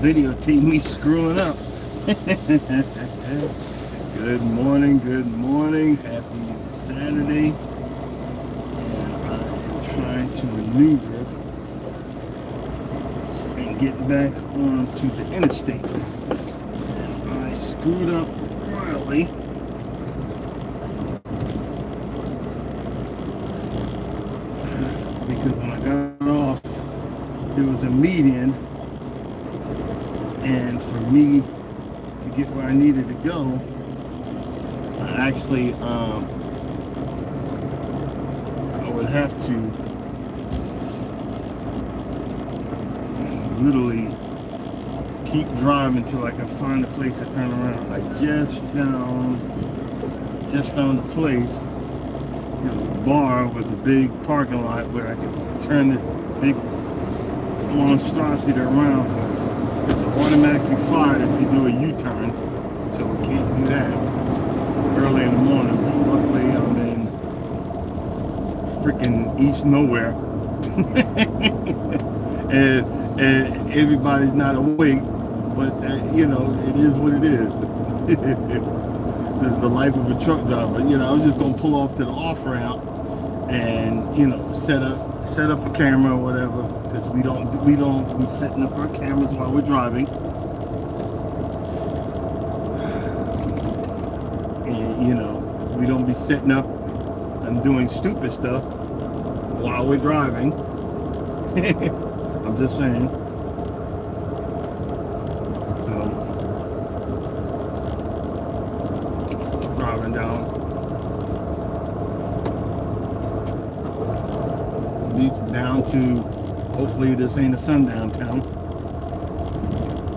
videotape me screwing up. Good morning, happy Saturday. And I am trying to maneuver and get back onto the interstate. And I screwed up royally. Because when I got off, there was a median, and for me to get where I needed to go, I actually I would have to literally keep driving until I can find a place to turn around. I just found a place. It was a bar with a big parking lot where I could turn this big monstrosity around. It's automatically fired if you do a U-turn, so we can't do that early in the morning. Luckily, I'm in freaking East Nowhere, and everybody's not awake. But it is what it is. This is the life of a truck driver. I was just gonna pull off to the off ramp and set up a camera or whatever, because we don't be setting up our cameras while we're driving. And we don't be setting up and doing stupid stuff while we're driving. I'm just saying. So driving down to, hopefully this ain't a sundown town.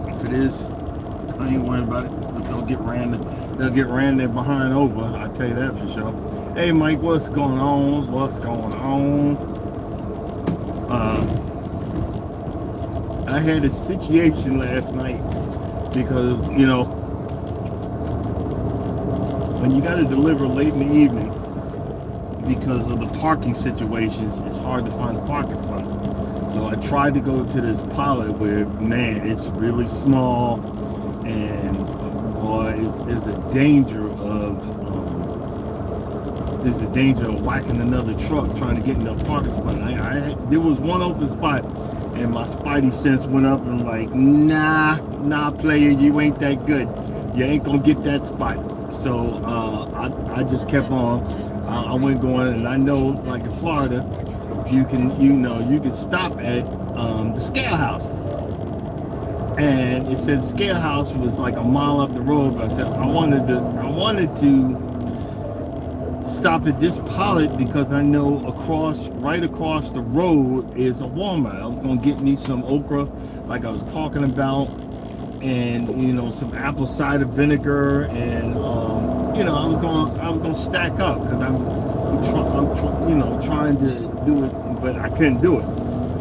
If it is, I ain't worried about it, because they'll get ran there behind over, I'll tell you that for sure. Hey Mike, what's going on? I had a situation last night, because when you got to deliver late in the evening, because of the parking situations, it's hard to find a parking spot. So I tried to go to this pilot where, man, it's really small, and boy, there's a danger of whacking another truck trying to get in a parking spot. There was one open spot, and my spidey sense went up and like, nah, player, you ain't that good. You ain't gonna get that spot. So I just kept on. I went going, and I know, like in Florida, you can stop at the scale houses, and it said scale house was like a mile up the road. But I said I wanted to stop at this pilot because I know right across the road is a Walmart. I was gonna get me some okra, like I was talking about, and some apple cider vinegar, and I was gonna stack up, because I'm trying to do it, but I couldn't do it,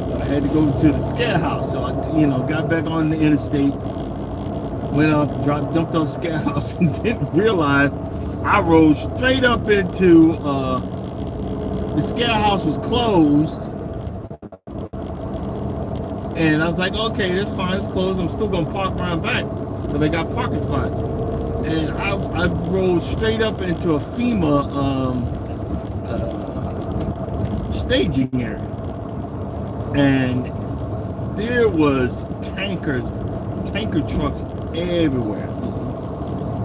so I had to go to the scale house. So I got back on the interstate, went up, jumped off the scale house, and didn't realize I rode straight up into the scale house was closed. And I was like, okay, that's fine, it's closed. I'm still gonna park around back, because they got parking spots. And I rode straight up into a FEMA staging area, and there was tanker trucks everywhere.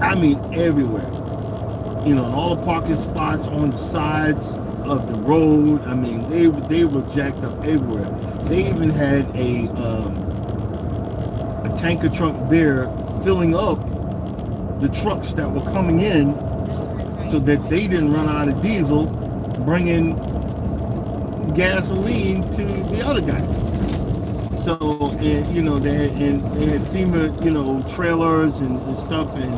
I mean, everywhere. And all the parking spots on the sides of the road. I mean, they were jacked up everywhere. They even had a tanker truck there filling up the trucks that were coming in, so that they didn't run out of diesel, bringing gasoline to the other guy. So, and they had FEMA, trailers and stuff, and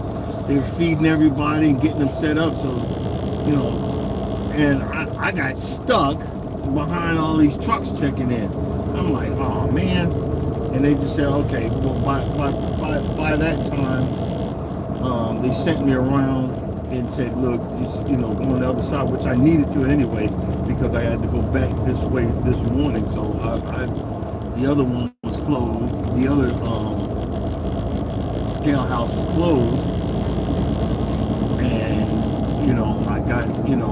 they were feeding everybody and getting them set up. So, and I got stuck behind all these trucks checking in. I'm like, oh man. And they just said, okay, well, by that time, they sent me around and said, look, just, go on the other side, which I needed to anyway, because I had to go back this way this morning. So the other one was closed. The other scale house was closed, and I got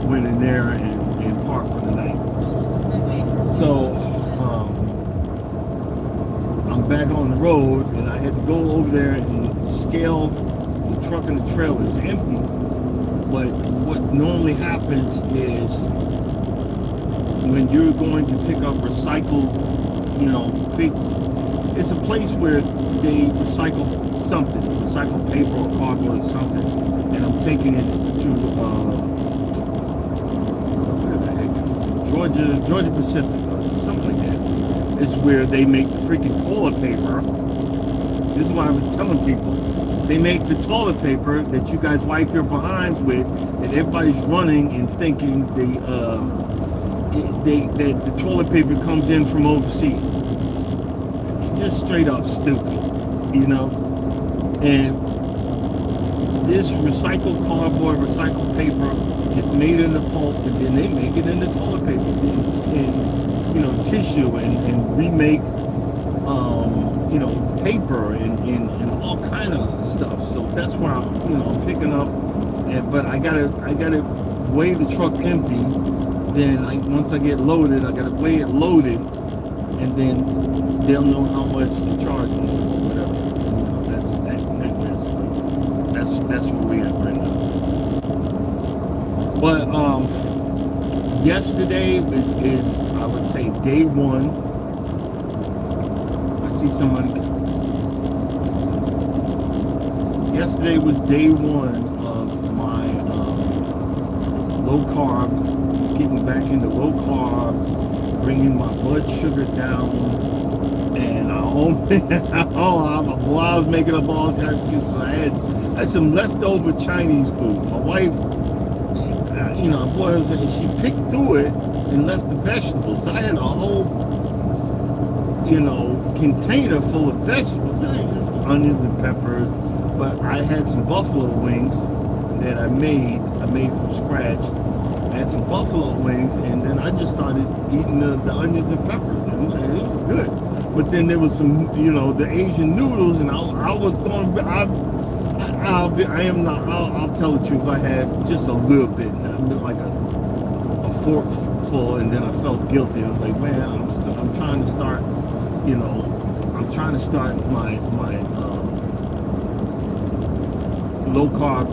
went in there and parked for the night. So I'm back on the road, and I had to go over there and scale the truck and the trailer. It's empty, but what normally happens is when you're going to pick up recycled, it's a place where they recycle something, recycle paper or cardboard or something, and I'm taking it to where the heck, Georgia Pacific or something like that. It's where they make the freaking toilet paper. This is what I was telling people. They make the toilet paper that you guys wipe your behinds with, and everybody's running and thinking the toilet paper comes in from overseas. Just straight up stupid, and this recycled cardboard, recycled paper is made in the pulp, and then they make it into toilet paper and tissue and remake paper and all kind of stuff. So that's where I'm picking up, but I gotta weigh the truck empty. Then once I get loaded, I gotta weigh it loaded, and then they'll know how much to charge me or whatever. That's where we at right now. But yesterday is I would say day one. I see somebody. Yesterday was day one of my low carb, getting back into low carb, bringing my blood sugar down, and I was making up all kinds of excuses. I had some leftover Chinese food. My wife, she picked through it and left the vegetables. So I had a whole, container full of vegetables, onions and peppers. But I had some buffalo wings that I made from scratch. I had some buffalo wings, and then I just started eating the onions and peppers, and it was good. But then there was some, the Asian noodles, and I was going. I'll tell the truth. I had just a little bit, like a fork full, and then I felt guilty. I was like, man, I'm trying to start, I'm trying to start my low carb,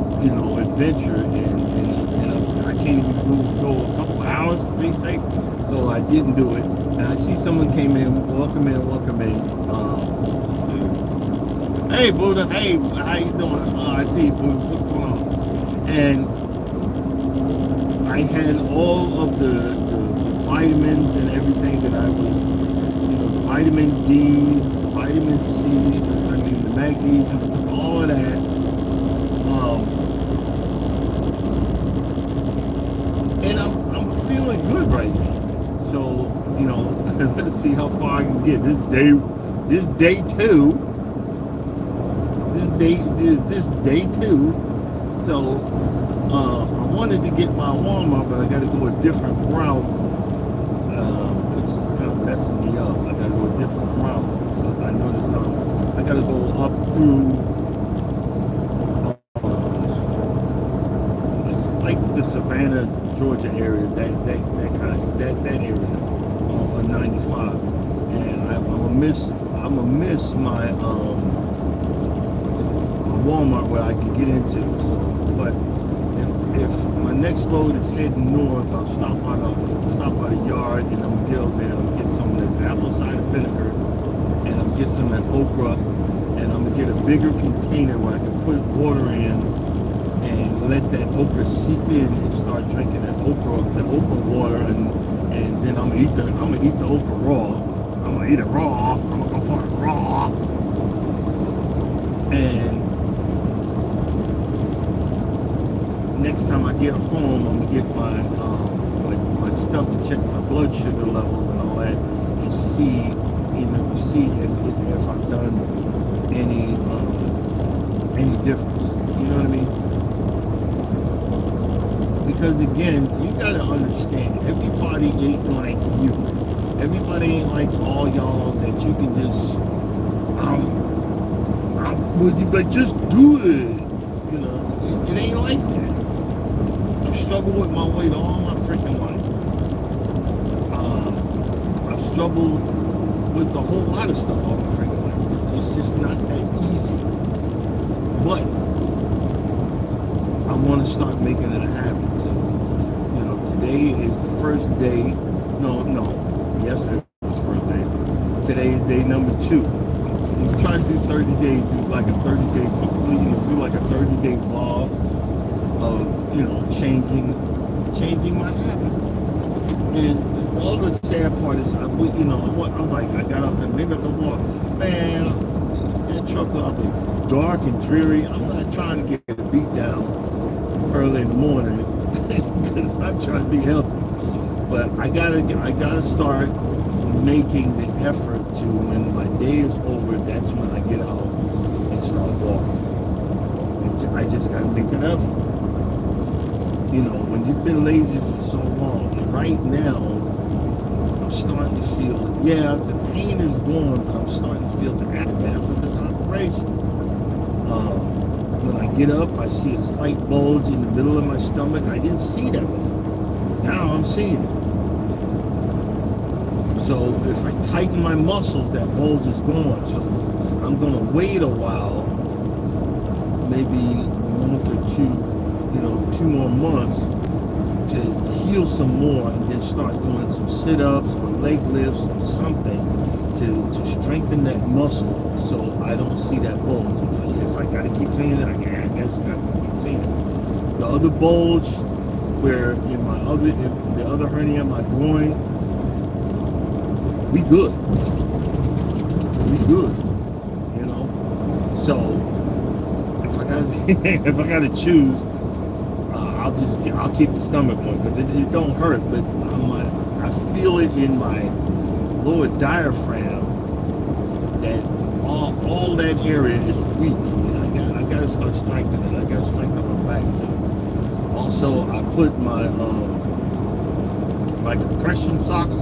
adventure, and I can't even go a couple hours to be safe, so I didn't do it. And I see someone came in, welcome in. Hey Buddha, hey, how you doing? I see you, Buddha, what's going on? And I had all of the vitamins and everything that I was, vitamin D, vitamin C, the magnesium, all of that. And I'm feeling good right now. So, let's see how far I can get. This day two. Day two. So I wanted to get my warm up, but I got to go a different route, which is kind of messing me up. I got to go a different route. So I know I got to go up through. Like the Savannah, Georgia area, that area on 95, and I'm gonna miss my Walmart where I can get into. So, but if my next load is heading north, I'll stop by the yard, and I'm gonna get over there and I'm gonna get some of that apple cider vinegar, and I'm gonna get some of that okra, and I'm gonna get a bigger container where I can put water in. And let that okra seep in and start drinking the okra water, and then I'm gonna eat the okra raw. I'm gonna eat it raw. I'm gonna go for it raw. And next time I get home, I'm gonna get my stuff to check my blood sugar levels and all that, and see if I've done any difference. You know what I mean? Because again, you gotta understand, everybody ain't like you. Everybody ain't like all y'all that you can just, Well, you like just do it. You know, it ain't like that. I've struggled with my weight all my freaking life. I've struggled with a whole lot of stuff all my freaking life. It's just not that easy. But I want to start making it a habit. So, you know, today is the first day. Yesterday was the first day. Today is day number 2. I'm trying to do 30 days, do like a 30-day, do like a 30-day vlog of, changing my habits. And the other sad part is, I'm like, I got up and maybe I could walk. Man, that truck will be dark and dreary. I'm not trying to get beat down early in the morning because I'm trying to be healthy. But I gotta start making the effort to, when my day is over, that's when I get out and start walking. I just gotta make an effort. When you've been lazy for so long, and right now I'm starting to feel, the pain is gone, but I'm starting to feel the aftermath of this operation. When I get up, I see a slight bulge in the middle of my stomach. I didn't see that before. Now I'm seeing it. So if I tighten my muscles, that bulge is gone. So I'm gonna wait a while, maybe a month or two, 2 more months to heal some more, and then start doing some sit-ups or leg lifts or something to strengthen that muscle, so I don't see that bulge. If I gotta keep seeing it, I guess I gotta keep seeing it. The other bulge, where in the other hernia in my groin, we good. So if I gotta choose, I'll keep the stomach one because it don't hurt, but I feel it in my lower diaphragm that all that area is weak, and I gotta start strengthening. I gotta strengthen my back too. Also, I put my compression socks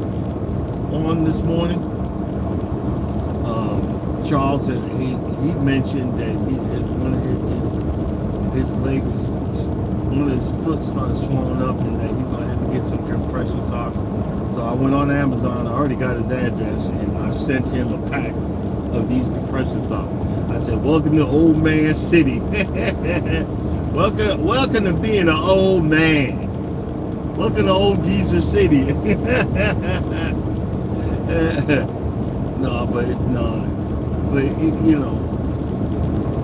on this morning. Charles, he mentioned that one of his leg was, one of his foot started swelling up, and that he's gonna have to get some compression socks. So I went on Amazon. I already got his address, and I sent him a pack of these compression socks. I said, "Welcome to Old Man City." welcome to being an old man. Welcome to Old Geezer City.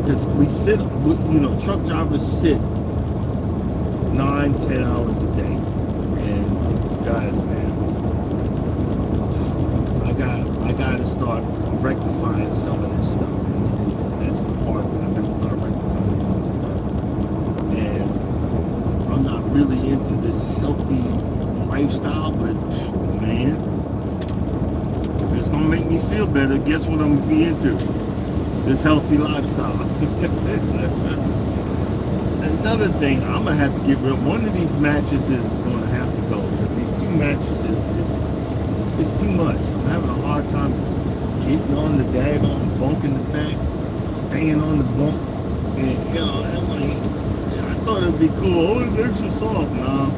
Because we sit, truck drivers sit 9-10 hours a day, and guys, man, I got to start rectifying some of this stuff, and that's the part that I got to start rectifying some of this stuff. And I'm not really into this healthy lifestyle, but man, if it's gonna make me feel better, guess what I'm gonna be into? This healthy lifestyle. Another thing, I'm gonna have to get rid of one of these mattresses. Is gonna have to go, because these 2 mattresses it's too much. I'm having a hard time getting on the daggone bunk in the back, staying on the bunk, and I'm like, I thought it'd be cool. Oh, it's extra soft. Nah,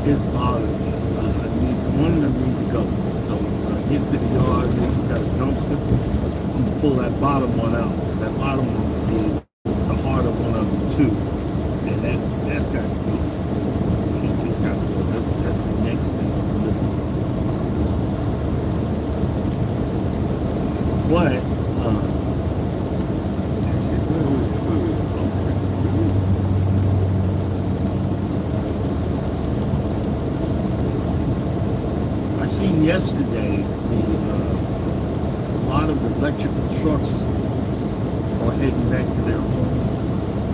it's bothering me. I need one of them need to go. So when I get to the yard, we got a dumpster. I'm gonna pull that bottom one out. That bottom one is the harder one of the 2, and that's got to go. It's got to go. That's the next thing on the list. But I seen yesterday a lot of electrical trucks are heading back to their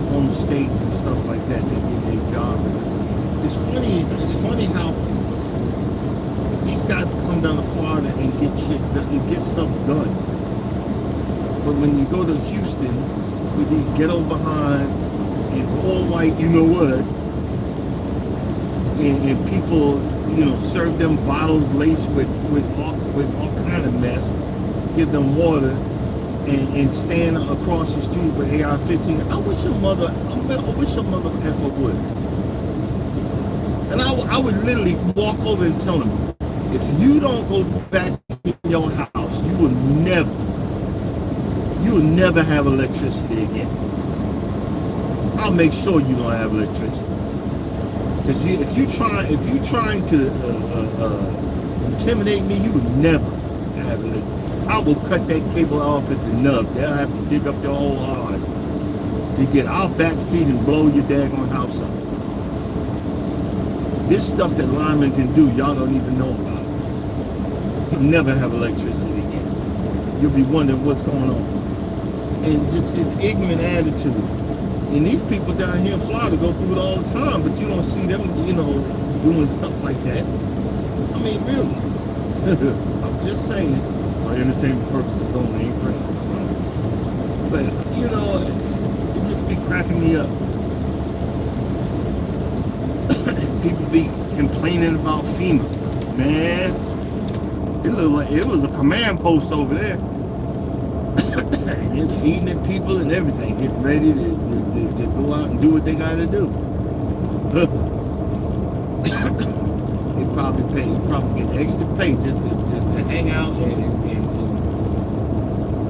home states and stuff like that. They get their job. It's funny how these guys come down to Florida and get stuff done. But when you go to Houston with these ghetto behind and all white, and people, serve them bottles laced with all kind of mess, give them water, and stand across the street with AR-15. I wish your mother ever would. And I would literally walk over and tell them, if you don't go back in your house, you will never have electricity again. I'll make sure you don't have electricity. Because if you're trying to intimidate me, you would never have electricity. I will cut that cable off at the nub. They'll have to dig up your whole heart to get our back feet and blow your daggone house up. This stuff that linemen can do, y'all don't even know about. You'll never have electricity again. You'll be wondering what's going on. And just an ignorant attitude. And these people down here in Florida go through it all the time, but you don't see them, doing stuff like that. I mean, really. I'm just saying, for entertainment purposes only, ain't for anything. But, it just be cracking me up. People be complaining about FEMA. Man, it looked like it was a command post over there. They're feeding the people and everything, getting ready to go out and do what they got to do. They probably get extra pay just to hang out and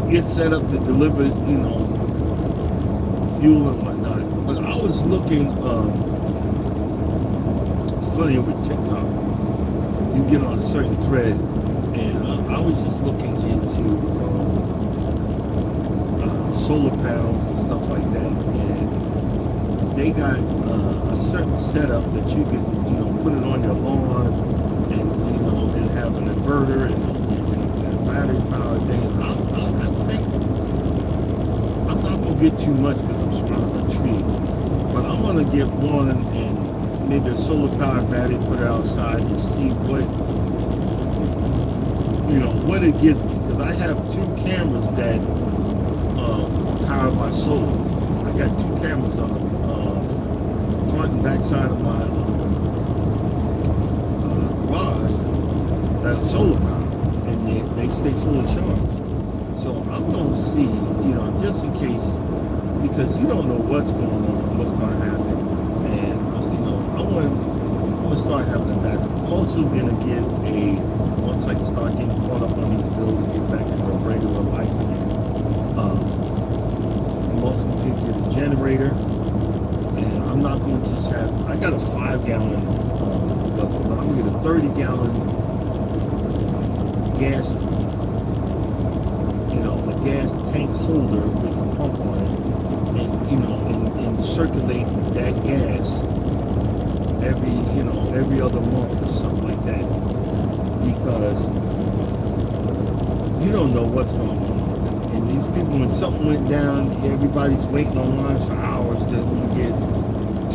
get set up to deliver, fuel and whatnot. But I was looking. Funny with TikTok, you get on a certain thread, and I was just looking into solar panels and stuff like that, and they got a certain setup that you can, put it on your lawn, and have an inverter and a battery powered thing. I think I'm not gonna get too much because I'm surrounded by trees, but I'm gonna get one and maybe a solar powered battery, put it outside and see what it gives me. Because I have two cameras that powered by solar. I got two cameras on the front and back side of my garage that are solar powered, and they stay full of charge. So I'm going to see, just in case, because you don't know what's going on, what's going to happen. And I'm gonna start having a backup. I'm also gonna get once I start getting caught up on these bills and get back into regular life again. I'm also gonna get a generator, and I'm not gonna just have. I got a 5-gallon bucket, but I'm gonna get a 30-gallon gas. A gas tank holder with a pump on it, and circulate that gas every other month or something like that, because you don't know what's going on. And these people, when something went down, everybody's waiting online for hours to get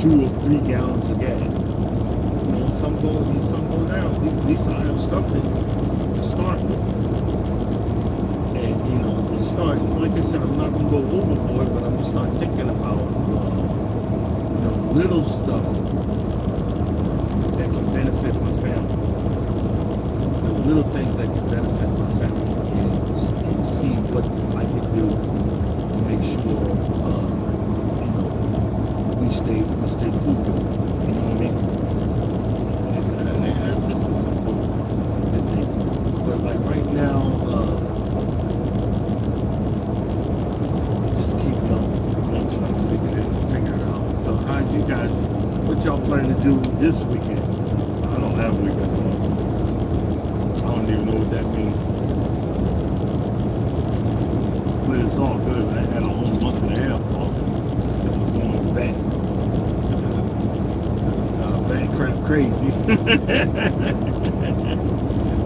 2 or 3 gallons of gas. Some go up and some go down. At least I have something to start with. And start, like I said, I'm not gonna go overboard, but I'm gonna start thinking about little stuff that can benefit my family. Little things that can benefit my family, and see what I can do to make sure we stay cool with it. You know what I mean? And that's just a simple thing. But like right now, just keep trying to figure it out. So how'd you guys? What y'all plan to do this weekend? I don't have a weekend off. I don't even know what that means. But it's all good. I had a whole month and a half off. It was going back crazy.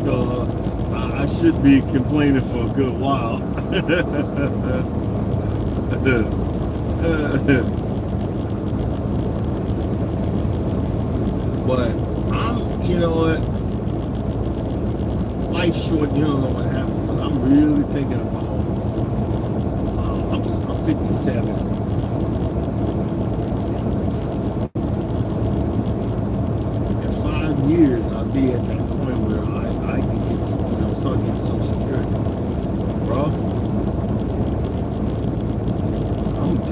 So I should be complaining for a good while. But you know what? Life's short, you don't know what happened. But I'm really thinking about, I'm 57. In 5 years, I'll be at that point where I can get, start getting Social Security. Bro,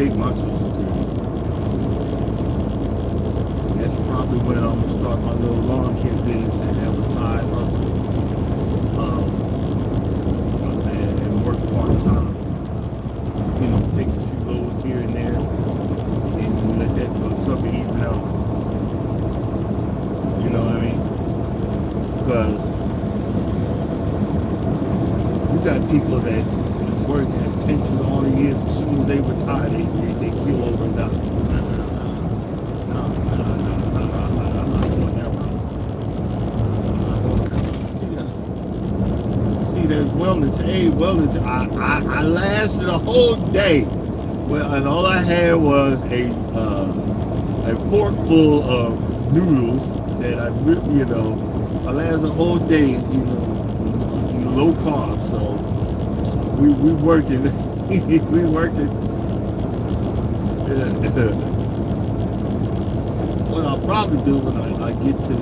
take my Social Security. That's probably when I'm gonna start my little lawn care business and have a side hustle, and work part time. You know, take a few loads here and there, and let that sucker even out. You know what I mean? Because you got people that work at pensions all the years. As soon as they retire, they keel over and die. No, I'm not going that route. See, there's wellness. Hey, wellness. I lasted a whole day. Well, and all I had was a fork full of noodles that I really, you know, I lasted a whole day, you know, low carb. So we working, we working. What I'll probably do when I get to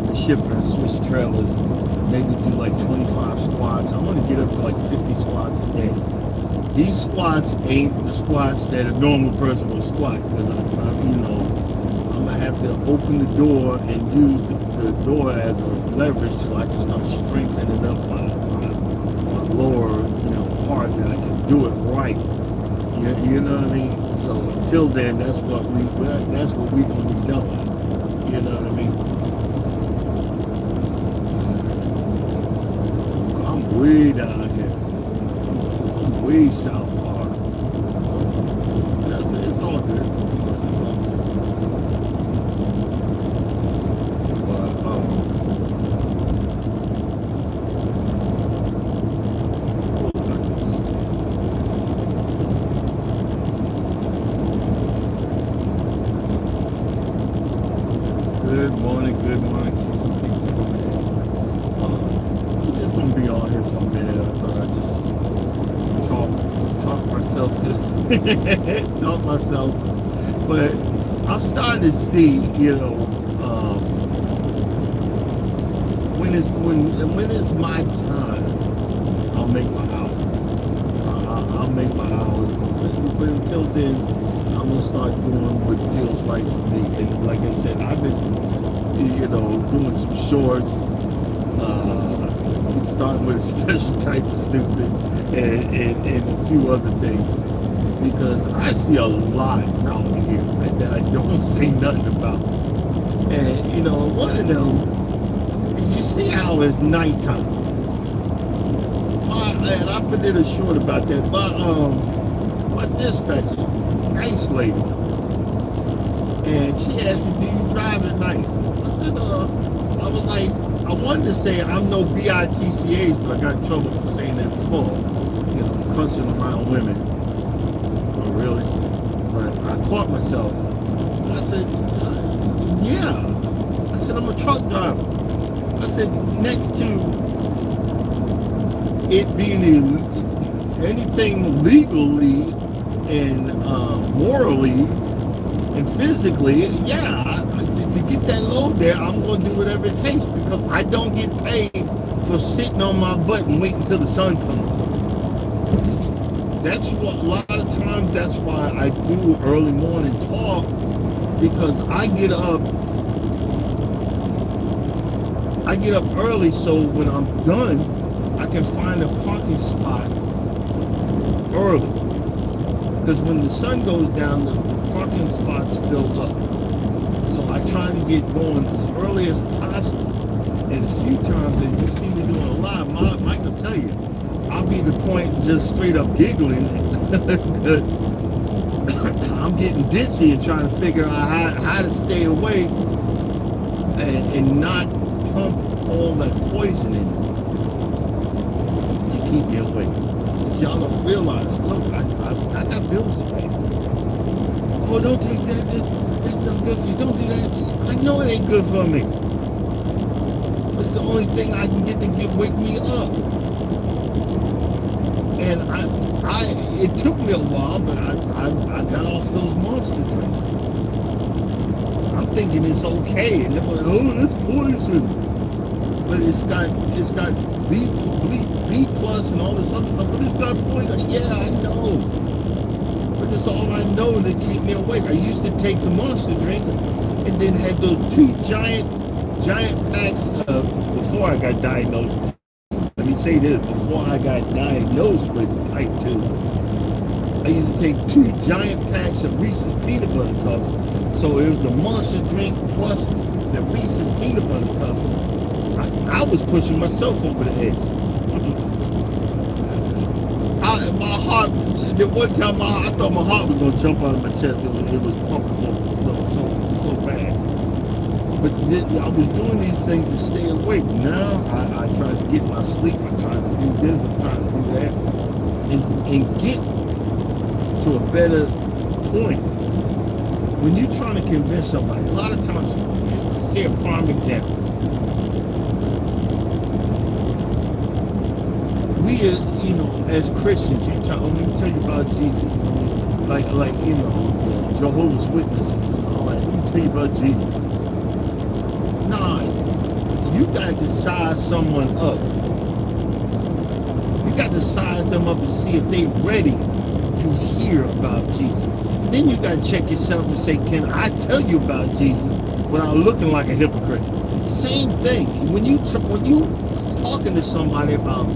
the shipper and switch trailers, maybe do like 25 squats. I want to get up to like 50 squats a day. These squats ain't the squats that a normal person will squat, because you know, I'm gonna have to open the door and use the door as a leverage till I can start strengthening up my lower, you know, part, that I can do it right. You know what I mean? So until then, that's what we gonna be doing. You know what I mean? I'm way down here. I'm way south far. That's it. It's all good. It's all good. But good morning. See some people coming in. I'm just gonna be on here for a minute. I thought I'd just talk myself to talk myself. But I'm starting to see, you know, when it's my time, I'll make my hours. I'll make my hours. But until then, I'm gonna start doing what feels right for me. And like I said, I've been, you know, doing some shorts, starting with a special type of stupid, and a few other things, because I see a lot out here that I don't say nothing about. And you know, one of them is, you see how it's nighttime. And I put in a short about that. My dispatcher, nice lady, and she asked me, "Do you drive at night?" I said, I was like, I wanted to say I'm no bitchs, but I got in trouble for saying that before. You know, cussing around women. Oh, really? But I caught myself. I said, yeah. I said, I'm a truck driver. I said, next to it being anything legally and morally and physically, yeah, to get that load there, I'm going to do whatever it takes, because I don't get paid for sitting on my butt and waiting till the sun comes. That's what, a lot of times, that's why I do early morning talk, because I get up early, so when I'm done, I can find a parking spot early. Because when the sun goes down, the parking spots fill up. So I try to get going as early as possible. And a few times, as you see me doing a lot, Mike will tell you, I'll be at the point just straight up giggling. I'm getting ditzy and trying to figure out how to stay away and not pump all that poison in to keep me away. But y'all don't realize, look, I got bills to pay. Oh, don't take that. That's not good for you. Don't do that. I know it ain't good for me. It's the only thing I can get to wake me up. And it took me a while, but I got off those monster drinks. I'm thinking it's okay, and they're like, oh, that's poison. but it's got B plus and all this other stuff, but it's got poison. Yeah, I know. But it's all I know to keep me awake. I used to take the Monster drinks and then had those two giant packs of, before I got diagnosed. Let me say this, before I got diagnosed with type 2, I used to take two giant packs of Reese's peanut butter cups. So it was the Monster drink plus the Reese's peanut butter cups. I was pushing myself over the edge. My heart, at one time, I thought my heart was gonna jump out of my chest. It was pumping so bad. But I was doing these things to stay awake. Now I try to get my sleep. I'm trying to do this. I'm trying to do that, and get to a better point. When you're trying to convince somebody, a lot of times, say a prime example. We, as Christians, let me tell you about Jesus. Like Jehovah's Witnesses and all that. Let me tell you about Jesus. Nah, you got to size someone up. You got to size them up and see if they ready to hear about Jesus. Then you got to check yourself and say, can I tell you about Jesus without looking like a hypocrite? Same thing. When you talking to somebody about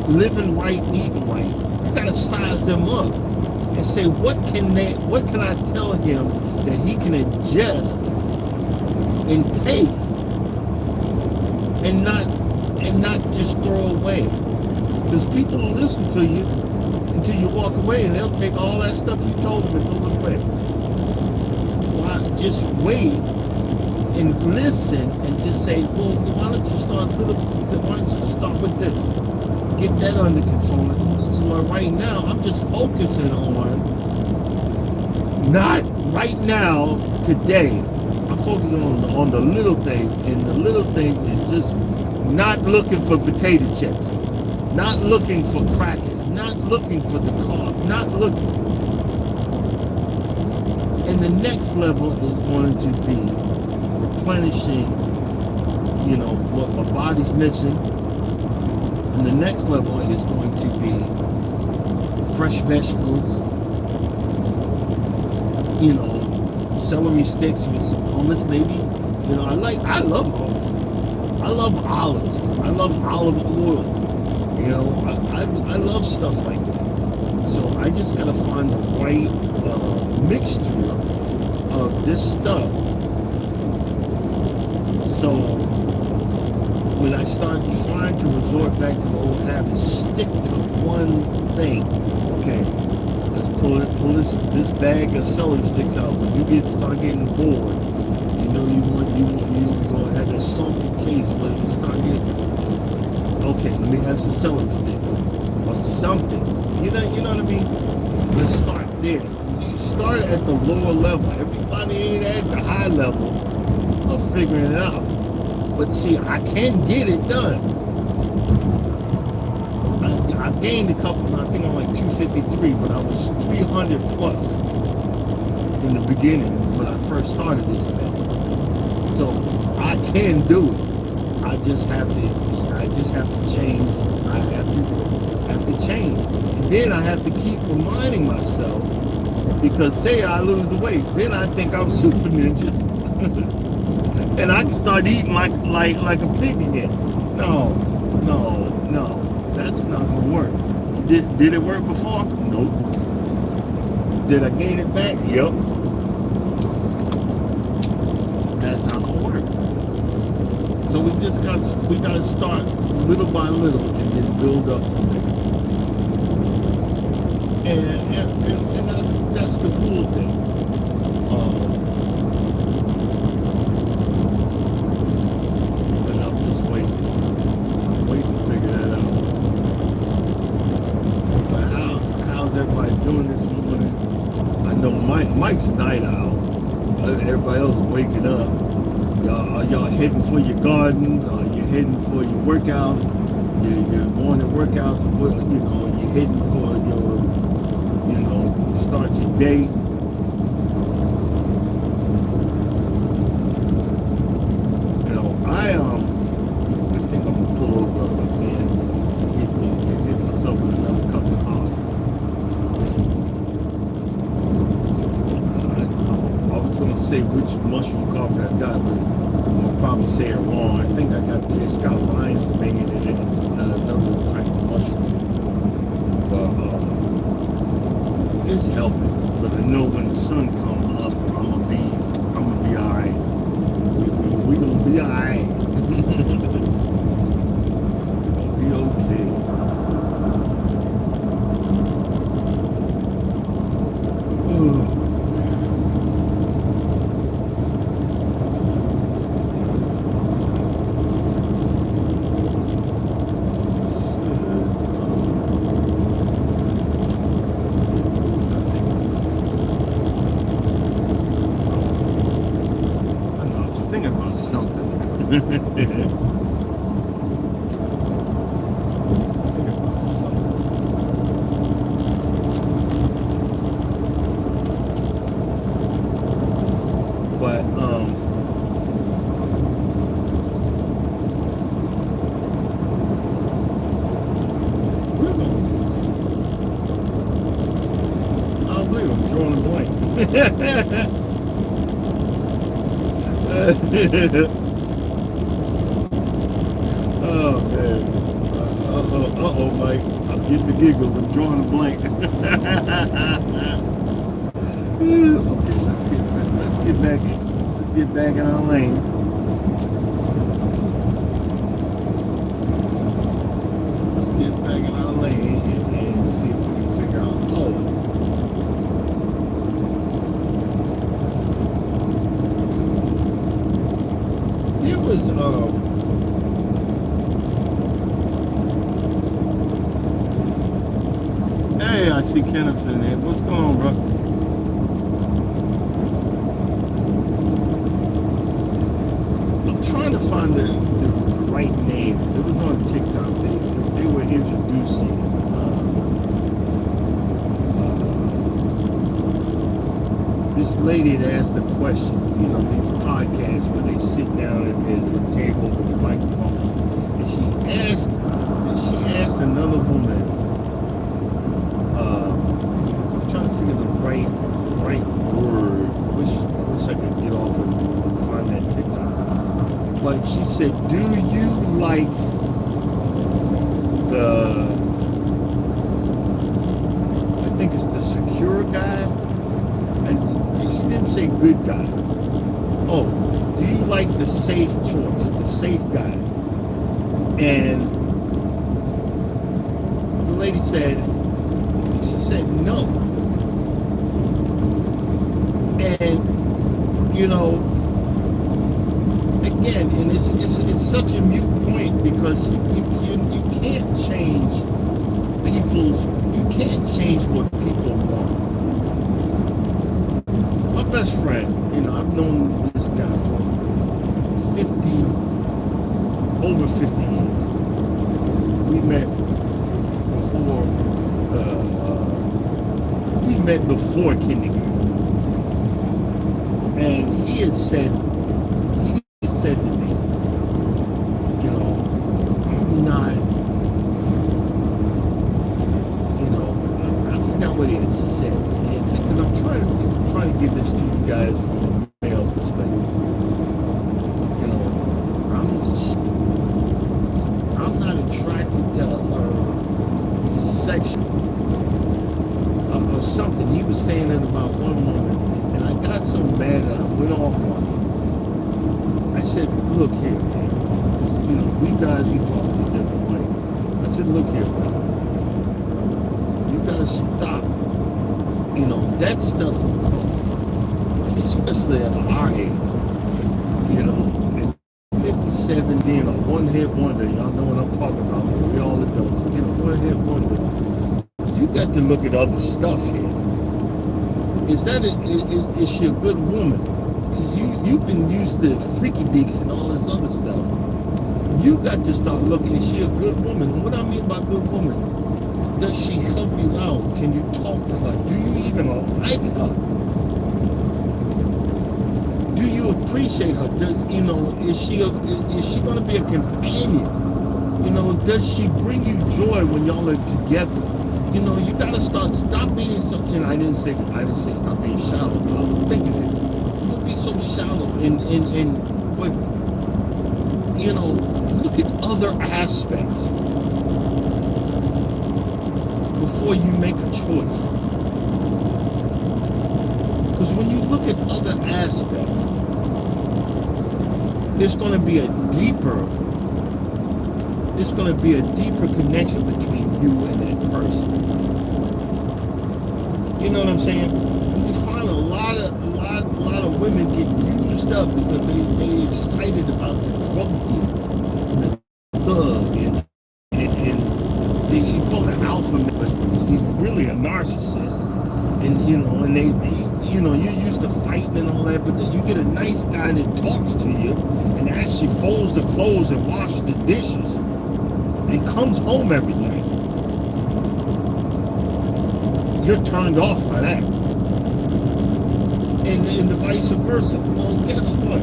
living right, eating right, you got to size them up and say, what can I tell him that he can adjust and take and not just throw away? Because people will listen to you until you walk away, and they'll take all that stuff you told them and throw it away. Why just wait and listen and just say, well, why don't you start with this? Get that under control. So right now, I'm just focusing on not right now, today. I'm focusing on the little things, and the little things is just not looking for potato chips, not looking for crackers, not looking for the carb, not looking. And the next level is going to be replenishing, what my body's missing. And the next level is going to be fresh vegetables, celery sticks with some hummus maybe. I love hummus. I love olives. I love olive oil. I love stuff like that. So I just gotta find the right mixture of this stuff. So when I start trying to resort back to the old habits, stick to one thing. Okay, let's pull this bag of celery sticks out. When you start getting bored, you're gonna have that salty taste. But you start getting, okay, let me have some celery sticks or something. You know what I mean? Let's start there. You start at the lower level. Everybody ain't at the high level of figuring it out. But see, I can get it done. I gained a couple, I think I'm like 253, but I was 300 plus in the beginning when I first started this thing. So I can do it. I just have to change. I have to change. And then I have to keep reminding myself, because say I lose the weight, then I think I'm super ninja. And I can start eating like a pig again. No, that's not gonna work. Did it work before? Nope. Did I gain it back? Yep. That's not gonna work. So we gotta start little by little and then build up from there. And that's the cool thing. Doing this morning. I know Mike's night owl. Everybody else is waking up. Are y'all heading for your gardens? Are you heading for your workouts? Your morning workouts? You're heading for your, start your day. from coffee I got, but I'll probably say it wrong. I think I got it's got lion's mane in it. It's another type of mushroom, but it's helping. But I know when the sun comes up, I'm gonna be all right. We gonna be all right. Be okay. But I don't believe I'm drawing a blank. Oh man. Uh-oh, Mike. I'm getting the giggles. I'm drawing a blank. Okay, let's get back in our lane. Let's get back in our lane and see if we can figure out. Oh. It was Hey, I see Kenneth in there. What's going on, bro? I'm trying to find the right name. It was on TikTok. They were introducing this lady that asked the question. You know, these podcasts where they sit down at the table with the microphone, and she asked another woman. Right word. Wish I could get off and find that TikTok. But she said, "Do you like the? I think it's the secure guy." And she didn't say good guy. Oh, do you like the safe choice, the safe guy? And the lady said, she said no. And you know, again, and it's such a mute point because you can't change what people want. My best friend, you know, I've known this guy for over 50 years. We met before kindergarten. And he said to me, you know, I'm not, you know, I forgot what he had said. And because I'm trying to give this to you guys from a male perspective. You know, I'm not attracted to her sexually or something. He was saying that about one woman. And I got so mad that I went off on him. I said, look here, man. You know, we guys, we talk in a different way. I said, look here, man. You gotta stop, you know, that stuff will come. Especially at our age. You know, at 57 being a one-hit wonder, y'all know what I'm talking about. We all adults. You know, one-hit wonder. You got to look at other stuff here. Is she a good woman? You've been used to freaky dicks and all this other stuff. You got to start looking, is she a good woman? And what I mean by good woman, does she help you out? Can you talk to her? Do you even like her? Do you appreciate her? You know, is she going to be a companion? You know, does she bring you joy when y'all are together? You know, you gotta stop being so. And I didn't say stop being shallow, but I was thinking it. Don't be so so shallow. But look at other aspects before you make a choice. Because when you look at other aspects, there's going to be a deeper connection between you and that person. You know what I'm saying? We find a lot of women get used up because they excited about the drug dealer, the thug, and you call it alpha, but he's really a narcissist. And and they you're used to fighting and all that, but then you get a nice guy that talks to you and actually folds the clothes and washes the dishes and comes home every night. You're turned off by that. And the vice versa. Well, guess what?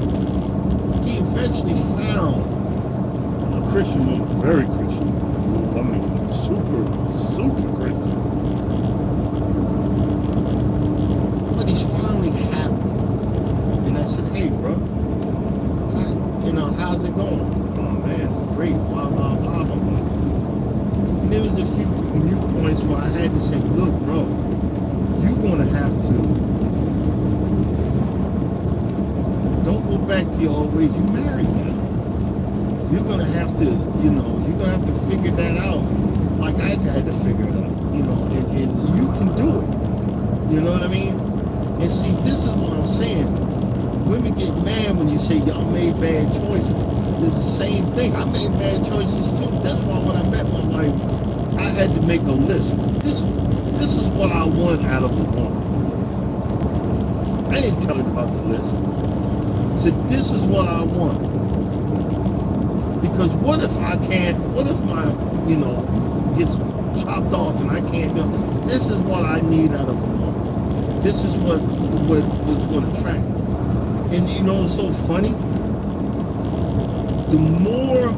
He eventually found a Christian woman, very Christian. I mean, super Christian. But he's finally happy. And I said, hey, bro, how's it going? Oh, man, it's great. Blah, blah, blah, blah, blah. And there was a few mute points where I had to say, look, bro, you're going to have to, don't go back to your old ways. You married now. You're going to have to, you're going to have to figure that out like I had to figure it out, and you can do it. You know what I mean? And see, this is what I'm saying. Women get mad when you say y'all made bad choices. It's the same thing. I made bad choices too. That's why when I met my wife, I had to make a list. This is what I want out of a woman. I didn't tell her about the list. I said, this is what I want. Because what if my, gets chopped off and I can't do it? This is what I need out of a woman. This is what's going to attract me. And it's so funny. The more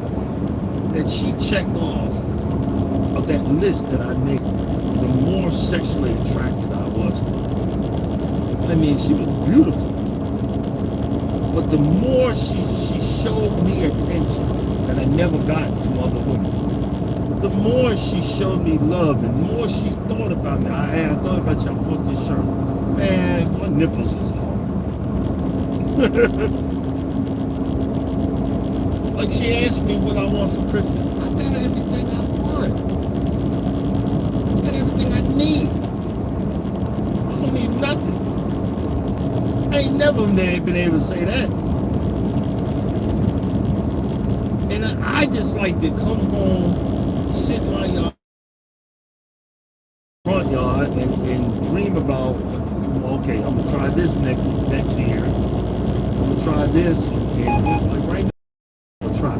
that she checked off of that list that I made, the more sexually attracted I was to her. I mean, she was beautiful. But the more she showed me attention that I never got from other women, the more she showed me love and the more she thought about me. I thought about you, I bought this shirt. Man, my nipples was hard. Like she asked me what I want for Christmas. I got everything I want. I got everything I need. I don't need nothing. I ain't never been able to say that. And I just like to come home, sit in my yard, front yard, and dream about, okay, I'm gonna try this next year. I'm gonna try this, and like right now, I'm gonna try.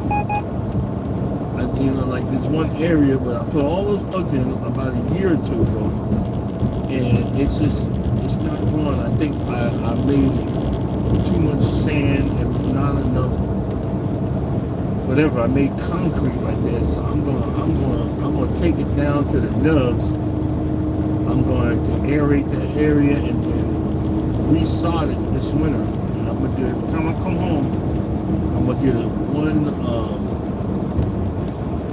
Like this one area where I put all those plugs in about a year or two ago, and it's not growing. I think I made too much sand and not enough, whatever. I made concrete right there, so I'm gonna take it down to the nubs. I'm going to aerate that area and then re-sod it this winter. And I'm gonna do it every time I come home. I'm gonna get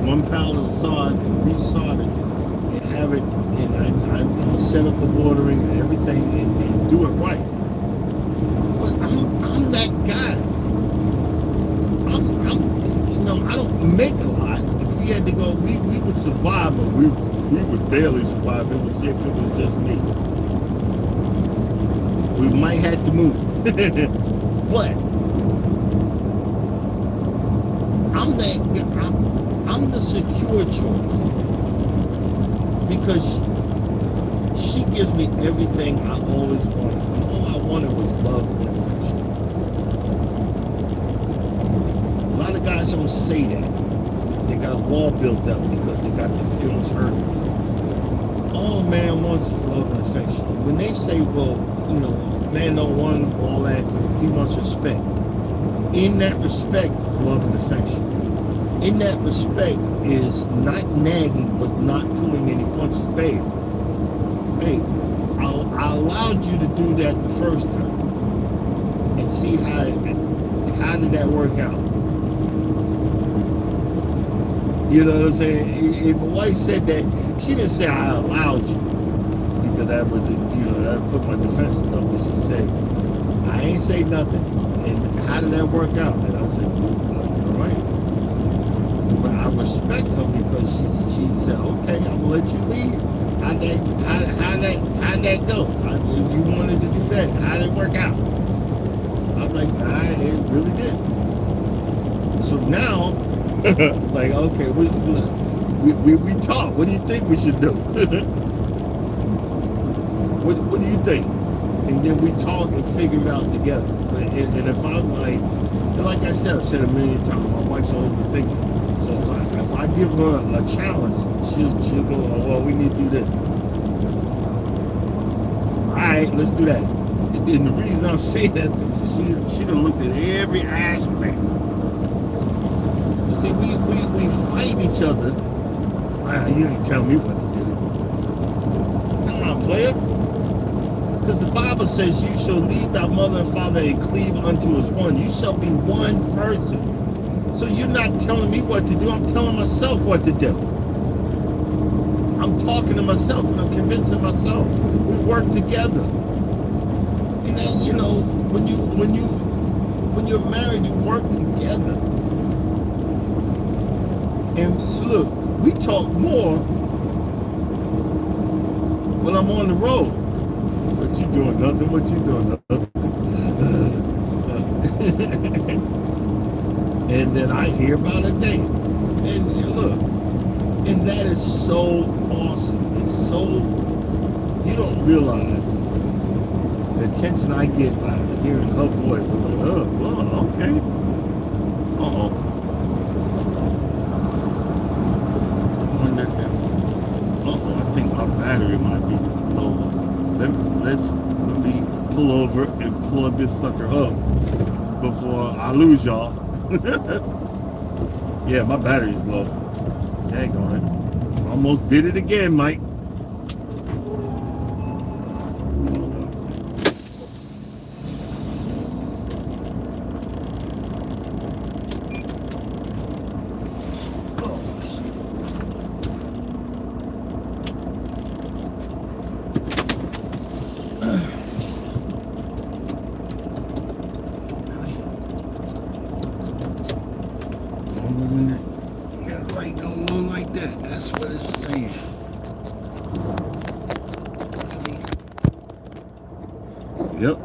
one pallet of sod and re-sod it and have it. And I'm gonna set up the watering and everything and do it right. But I'm that guy. I don't make a lot. If we had to go, we would survive, but we would barely survive if it was just me. We might have to move. But I'm the secure choice. Because she gives me everything I always wanted. And all I wanted was love and affection. A lot of guys don't say that. They got a wall built up because they got their feelings hurt. All man wants is love and affection. And when they say, well, man don't want all that, he wants respect. In that respect is love and affection. In that respect is not nagging, but not pulling any punches. Babe, I allowed you to do that the first time. and see how did that work out. You know what I'm saying? If my wife said that, she didn't say I allowed you, because that would, that would put my defenses up. But she said, I ain't say nothing. And how did that work out? And I said, well, all right. But I respect her because she said, okay, I'm gonna let you lead. How'd that go? You wanted to do that. How did it work out? I was like, nah, it really did. So now, like, okay, we talk. What do you think we should do? What do you think? And then we talk and figure it out together. And if I'm like I said, I've said a million times, my wife's overthinking. So if I give her a challenge, she'll go, oh, well, we need to do this. All right, let's do that. And the reason I'm saying that is she done looked at every aspect. You see, we fight each other. You ain't telling me what to do. Come on, player. Because the Bible says you shall leave thy mother and father and cleave unto as one. You shall be one person. So you're not telling me what to do. I'm telling myself what to do. I'm talking to myself and I'm convincing myself. We work together. And then, when you're married, you work together. And look, we talk more when I'm on the road. What you doing? Nothing. What you doing? Nothing. And then I hear about a day. And look, and that is so awesome. It's so, you don't realize the attention I get by hearing her voice. I'm like, oh, well, okay. I think my battery might be low. Let me pull over and plug this sucker up before I lose y'all. Yeah, my battery's low. Dang on it. Almost did it again, Mike. That's what it's saying. Yep.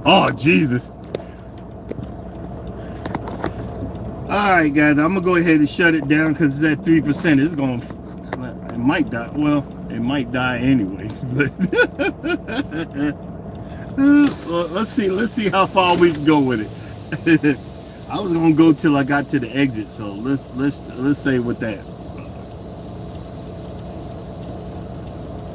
Oh, Jesus. Alright, guys. I'm going to go ahead and shut it down because it's at 3%. It's going to... It might die. Well, it might die anyway. Well, let's see how far we can go with it. I was going to go till I got to the exit. So let's say with that.